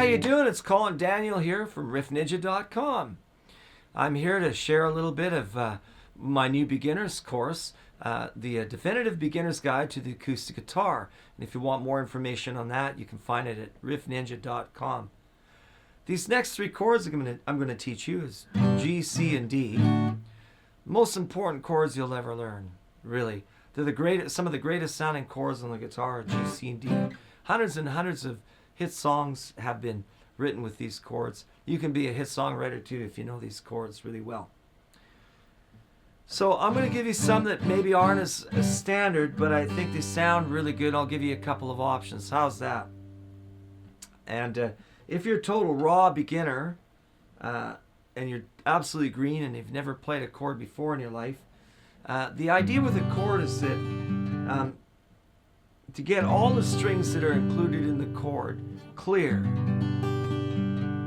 you doing? It's Colin Daniel here from riffninja.com. I'm here to share a little bit of my new beginner's course, the Definitive Beginner's Guide to the Acoustic Guitar. And if you want more information on that, you can find it at riffninja.com. These next three chords I'm going to teach you is G, C, and D. Most important chords you'll ever learn, really. They're some of the greatest sounding chords on the guitar are G, C, and D. Hundreds and hundreds of hit songs have been written with these chords. You can be a hit songwriter too if you know these chords really well. So I'm going to give you some that maybe aren't as standard, but I think they sound really good. I'll give you a couple of options. How's that? And if you're a total raw beginner and you're absolutely green and you've never played a chord before in your life, the idea with a chord is that to get all the strings that are included in the chord clear,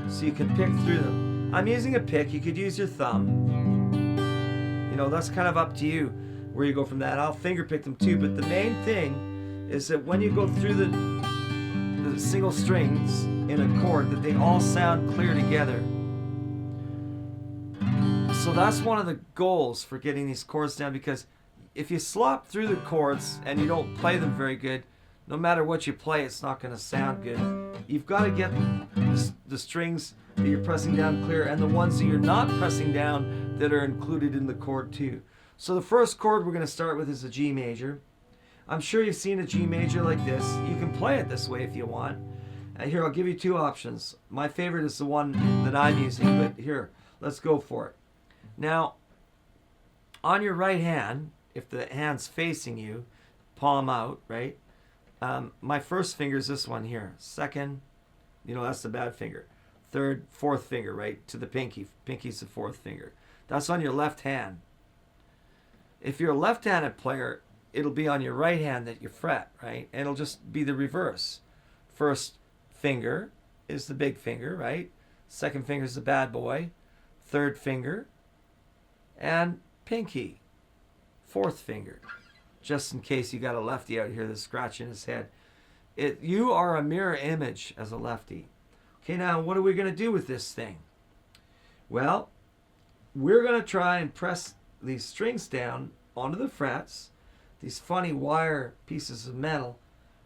so you can pick through them. I'm using a pick. You could use your thumb. You know, that's kind of up to you where you go from that. I'll finger pick them too, but the main thing is that when you go through the single strings in a chord, that they all sound clear together. So that's one of the goals for getting these chords down, because if you slop through the chords and you don't play them very good, no matter what you play, it's not going to sound good. You've got to get the strings that you're pressing down clear and the ones that you're not pressing down that are included in the chord too. So the first chord we're going to start with is a G major. I'm sure you've seen a G major like this. You can play it this way if you want. Here, I'll give you two options. My favorite is the one that I'm using, but here, let's go for it. Now, on your right hand, if the hand's facing you, palm out, right? My first finger is this one here. Second, you know, that's the bad finger. Third, fourth finger, right, to the pinky. Pinky's the fourth finger. That's on your left hand. If you're a left-handed player, it'll be on your right hand that you fret, right? And it'll just be the reverse. First finger is the big finger, right? Second finger is the bad boy. Third finger. And pinky. Fourth finger. Just in case you got a lefty out here that's scratching his head. You are a mirror image as a lefty. Okay, now what are we going to do with this thing? Well, we're going to try and press these strings down onto the frets, these funny wire pieces of metal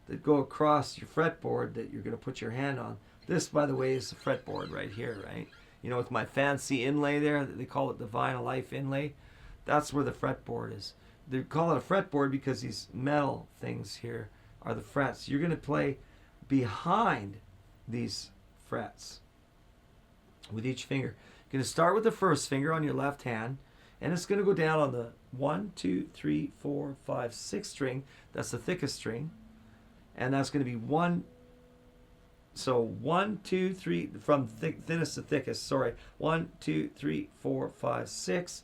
that go across your fretboard that you're going to put your hand on. This, by the way, is the fretboard right here, right? You know, with my fancy inlay there, they call it the Vinyl Life inlay. That's where the fretboard is. They call it a fretboard because these metal things here are the frets. You're going to play behind these frets with each finger. You're going to start with the first finger on your left hand, and it's going to go down on the 1, 2, 3, 4, 5, 6 string. That's the thickest string. And that's going to be 1. So 1, 2, 3, from thinnest to thickest, sorry. 1, 2, 3, 4, 5, 6.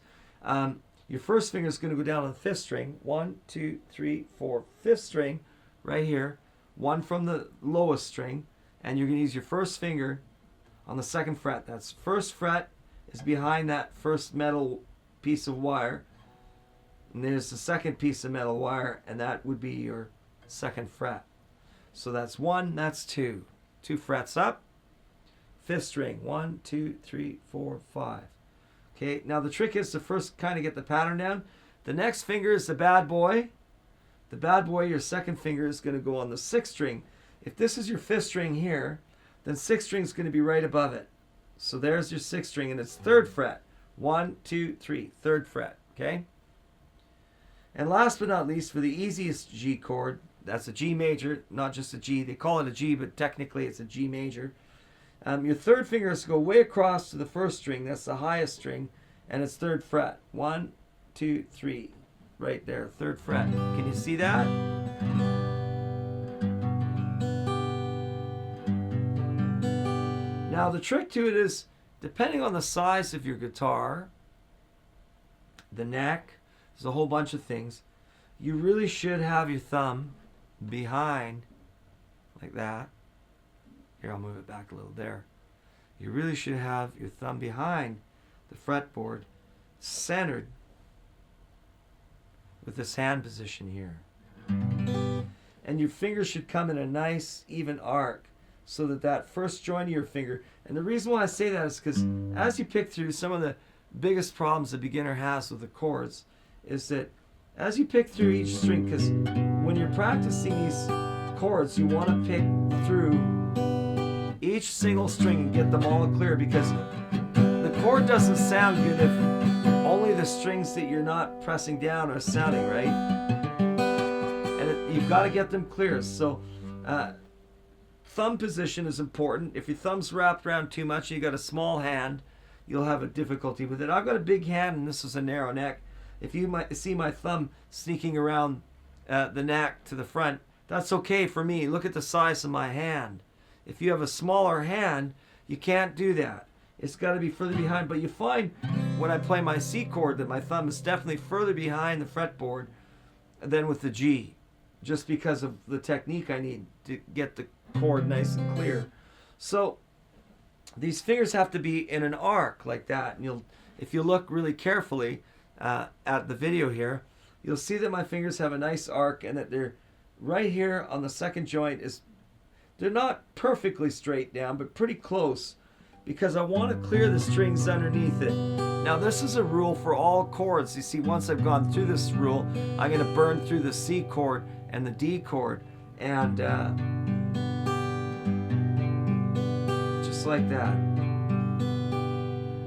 Your first finger is going to go down on the fifth string. 1, 2, 3, 4, fifth string, right here. One from the lowest string, and you're going to use your first finger on the second fret. That's first fret is behind that first metal piece of wire, and there's the second piece of metal wire, and that would be your second fret. So that's 1, that's 2. 2 frets up, fifth string. 1, 2, 3, 4, 5. Okay, now the trick is to first kind of get the pattern down. The next finger is the bad boy. The bad boy, your second finger, is going to go on the sixth string. If this is your fifth string here, then sixth string is going to be right above it. So there's your sixth string, and it's third fret. 1, 2, 3, third fret. Okay? And last but not least, for the easiest G chord, that's a G major, not just a G. They call it a G, but technically it's a G major. Your third finger is to go way across to the first string. That's the highest string, and it's third fret. 1, 2, 3, right there, third fret. Can you see that? Now the trick to it is, depending on the size of your guitar, the neck, there's a whole bunch of things. You really should have your thumb behind, like that. Here, I'll move it back a little there. You really should have your thumb behind the fretboard, centered with this hand position here. And your fingers should come in a nice, even arc so that that first joint of your finger, and the reason why I say that is because as you pick through, some of the biggest problems a beginner has with the chords is that as you pick through each string, because when you're practicing these chords, you want to pick through each single string and get them all clear, because the chord doesn't sound good if only the strings that you're not pressing down are sounding right, and you've got to get them clear. So thumb position is important. If your thumb's wrapped around too much and you got a small hand, you'll have a difficulty with it. I've got a big hand and this is a narrow neck. If you might see my thumb sneaking around the neck to the front, that's okay for me. Look at the size of my hand. If you have a smaller hand, you can't do that. It's got to be further behind. But you find when I play my C chord that my thumb is definitely further behind the fretboard than with the G, just because of the technique I need to get the chord nice and clear. So these fingers have to be in an arc like that. And if you look really carefully at the video here, you'll see that my fingers have a nice arc, and that they're right here on the second joint they're not perfectly straight down, but pretty close, because I want to clear the strings underneath it. Now this is a rule for all chords. You see, once I've gone through this rule, I'm going to burn through the C chord and the D chord, and just like that.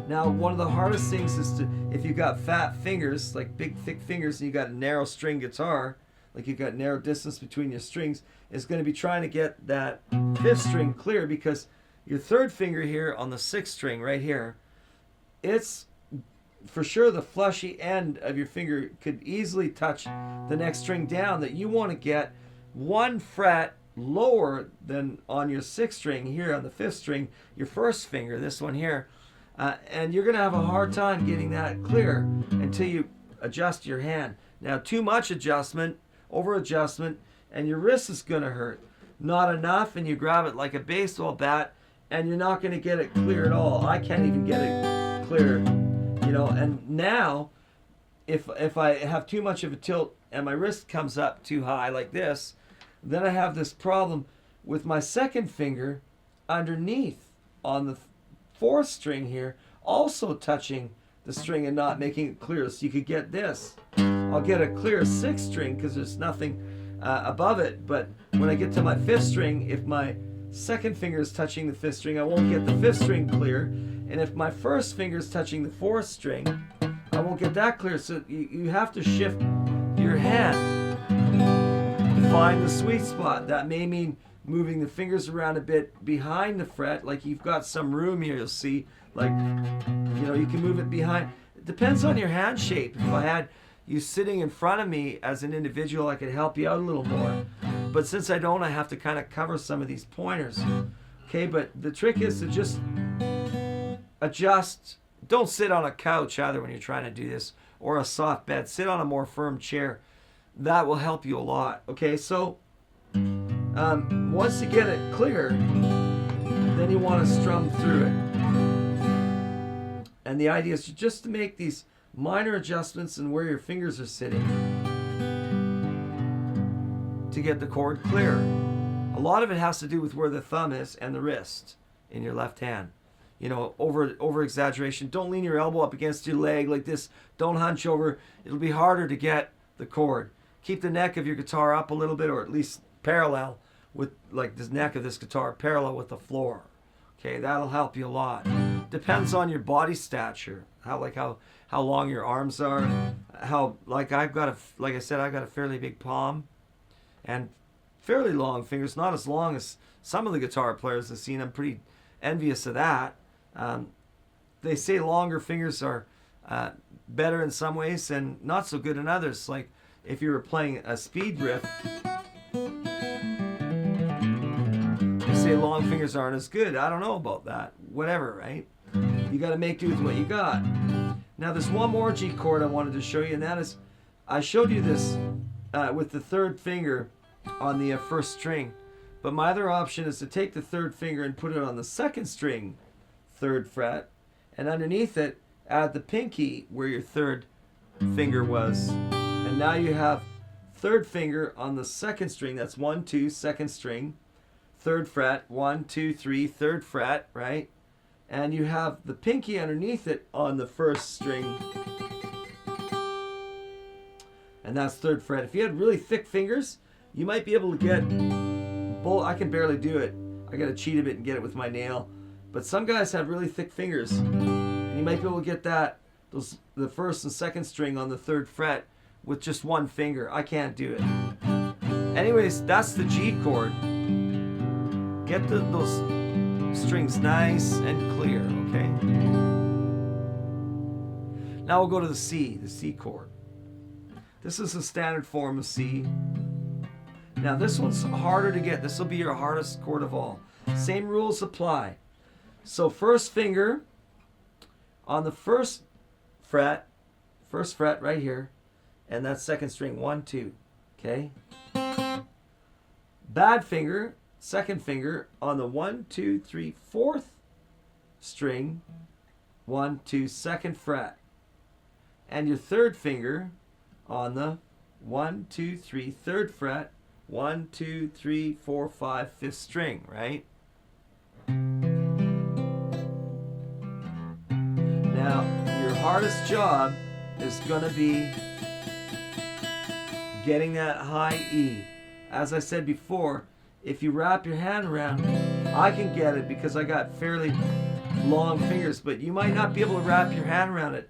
Now one of the hardest things is if you've got fat fingers, like big thick fingers, and you got a narrow string guitar, like you've got narrow distance between your strings, is going to be trying to get that fifth string clear, because your third finger here on the sixth string right here, it's for sure the fleshy end of your finger could easily touch the next string down, that you want to get one fret lower than on your sixth string here on the fifth string, your first finger, this one here, and you're going to have a hard time getting that clear until you adjust your hand. Now too much adjustment, over adjustment, and your wrist is going to hurt. Not enough, and you grab it like a baseball bat, and you're not going to get it clear at all. I can't even get it clear, you know. And now, if I have too much of a tilt and my wrist comes up too high like this, then I have this problem with my second finger underneath on the fourth string here, also touching the string and not making it clear. So you could get this. I'll get a clear sixth string because there's nothing above it, but when I get to my fifth string, if my second finger is touching the fifth string, I won't get the fifth string clear, and if my first finger is touching the fourth string, I won't get that clear. So you have to shift your hand, find the sweet spot. That may mean moving the fingers around a bit behind the fret, like you've got some room here, you'll see, like, you know, you can move it behind. It depends on your hand shape. If I had you sitting in front of me as an individual, I could help you out a little more. But since I don't, I have to kind of cover some of these pointers. Okay, but the trick is to just adjust. Don't sit on a couch either when you're trying to do this, or a soft bed. Sit on a more firm chair. That will help you a lot. Okay, so once you get it clear, then you want to strum through it. And the idea is just to make these minor adjustments in where your fingers are sitting to get the chord clear. A lot of it has to do with where the thumb is and the wrist in your left hand. You know, over exaggeration. Don't lean your elbow up against your leg like this. Don't hunch over. It'll be harder to get the chord. Keep the neck of your guitar up a little bit, or at least parallel with, like, the neck of this guitar parallel with the floor. Okay, that'll help you a lot. Depends on your body stature, how long your arms are, like I said, I've got a fairly big palm and fairly long fingers, not as long as some of the guitar players I've seen. I'm pretty envious of that. They say longer fingers are better in some ways and not so good in others. Like if you were playing a speed riff, you say long fingers aren't as good. I don't know about that. Whatever, right? You got to make do with what you got. Now there's one more G chord I wanted to show you, and that is, I showed you this with the third finger on the first string, but my other option is to take the third finger and put it on the second string, third fret, and underneath it add the pinky where your third finger was, and now you have third finger on the second string. That's 1, 2, second string, third fret, 1, 2, 3, third fret, right? And you have the pinky underneath it on the first string, and that's third fret. If you had really thick fingers, you might be able to get both. I can barely do it. I gotta cheat a bit and get it with my nail. But some guys have really thick fingers, and you might be able to get the first and second string on the third fret with just one finger. I can't do it. Anyways, that's the G chord. Get those strings nice and clear, okay? Now we'll go to the C chord. This is the standard form of C. Now this one's harder to get. This will be your hardest chord of all. Same rules apply. So first finger on the first fret right here, and that's second string, 1, 2, okay? Bad finger, second finger on the 1, 2, 3, fourth string, 1, 2, second fret. And your third finger on the 1, 2, 3, third fret, 1, 2, 3, 4, 5, fifth string, right? Now, your hardest job is going to be getting that high E. As I said before, if you wrap your hand around, I can get it because I got fairly long fingers, but you might not be able to wrap your hand around it.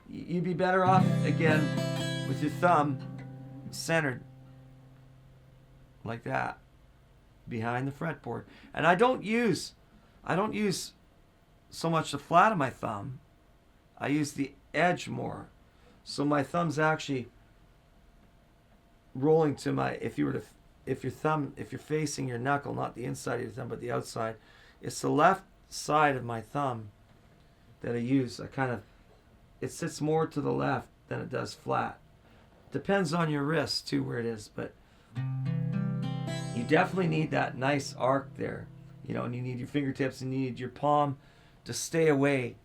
You'd be better off, again, with your thumb centered like that behind the fretboard. And I don't use so much the flat of my thumb. I use the edge more. So my thumb's actually rolling to my, if you're facing your knuckle, not the inside of your thumb, but the outside, it's the left side of my thumb that I use. It sits more to the left than it does flat. Depends on your wrist too where it is, but you definitely need that nice arc there, and you need your fingertips and you need your palm to stay away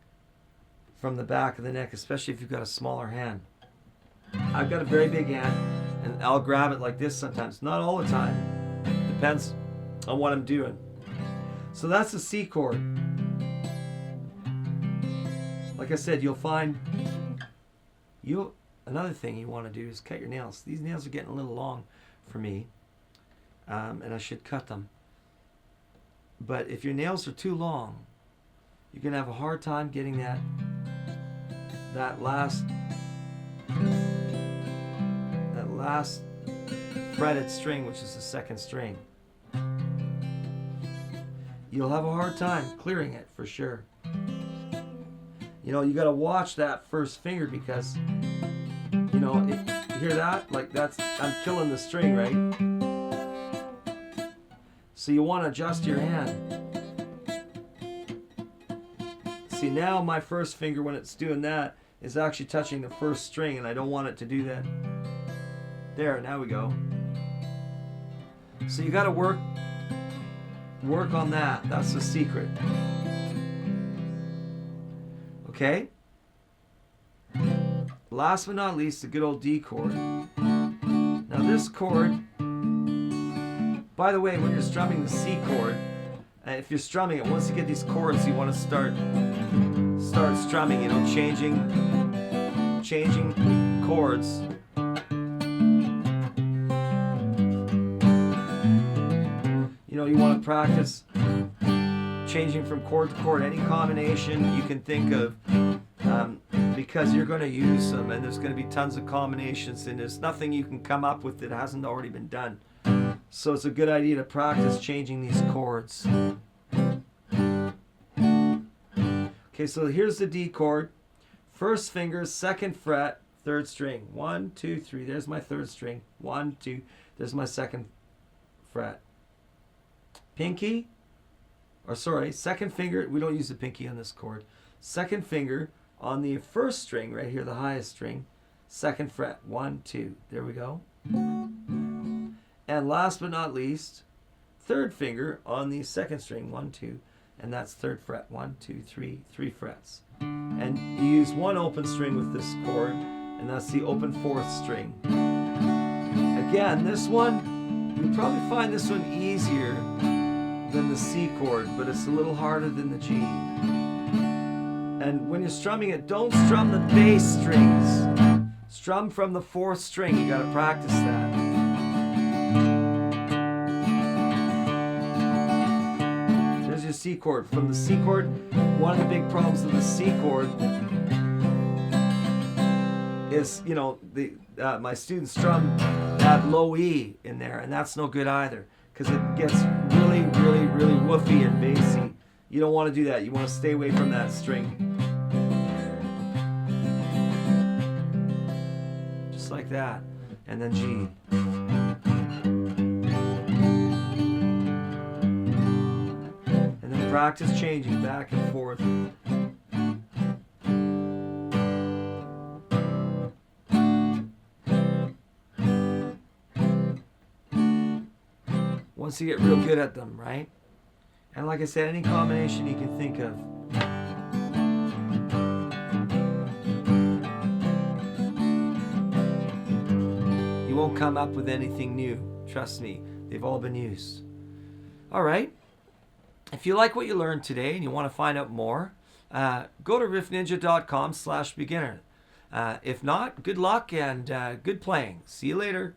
from the back of the neck, especially if you've got a smaller hand. I've got a very big hand, and I'll grab it like this sometimes. Not all the time. Depends on what I'm doing. So that's the C chord. Like I said, you'll find another thing you want to do is cut your nails. These nails are getting a little long for me, and I should cut them. But if your nails are too long, you're going to have a hard time getting that last fretted string, which is the second string. You'll have a hard time clearing it for sure. You got to watch that first finger because, if you hear that, I'm killing the string, right? So you want to adjust your hand. See, now my first finger, when it's doing that, is actually touching the first string, and I don't want it to do that. There, now we go. So you got to work on that. That's the secret. Okay? Last but not least, the good old D chord. Now this chord, by the way, when you're strumming the C chord, if you're strumming it, once you get these chords, you want to start strumming, changing chords. You want to practice changing from chord to chord, any combination you can think of, because you're going to use them, and there's going to be tons of combinations, and there's nothing you can come up with that hasn't already been done. So it's a good idea to practice changing these chords. Okay, so here's the D chord. First finger, second fret, third string. 1, 2, 3. There's my third string. 1, 2. There's my second fret. Second finger. We don't use the pinky on this chord. Second finger on the first string right here, the highest string. Second fret. 1, 2. There we go. And last but not least, third finger on the second string. 1, 2. And that's third fret. 1, 2, 3. 3 frets. And you use one open string with this chord, and that's the open fourth string. Again, this one, you probably find this one easier C chord, but it's a little harder than the G. And when you're strumming it, don't strum the bass strings. Strum from the 4th string. You got to practice that. There's your C chord. From the C chord, one of the big problems with the C chord is, you know, my students strum that low E in there, and that's no good either, because it gets really, really, really woofy and bassy. You don't want to do that. You want to stay away from that string. Just like that. And then G. And then practice changing back and forth. Once you get real good at them, right? And like I said, any combination you can think of. You won't come up with anything new. Trust me, they've all been used. All right. If you like what you learned today and you want to find out more, go to riffninja.com/beginner. If not, good luck and good playing. See you later.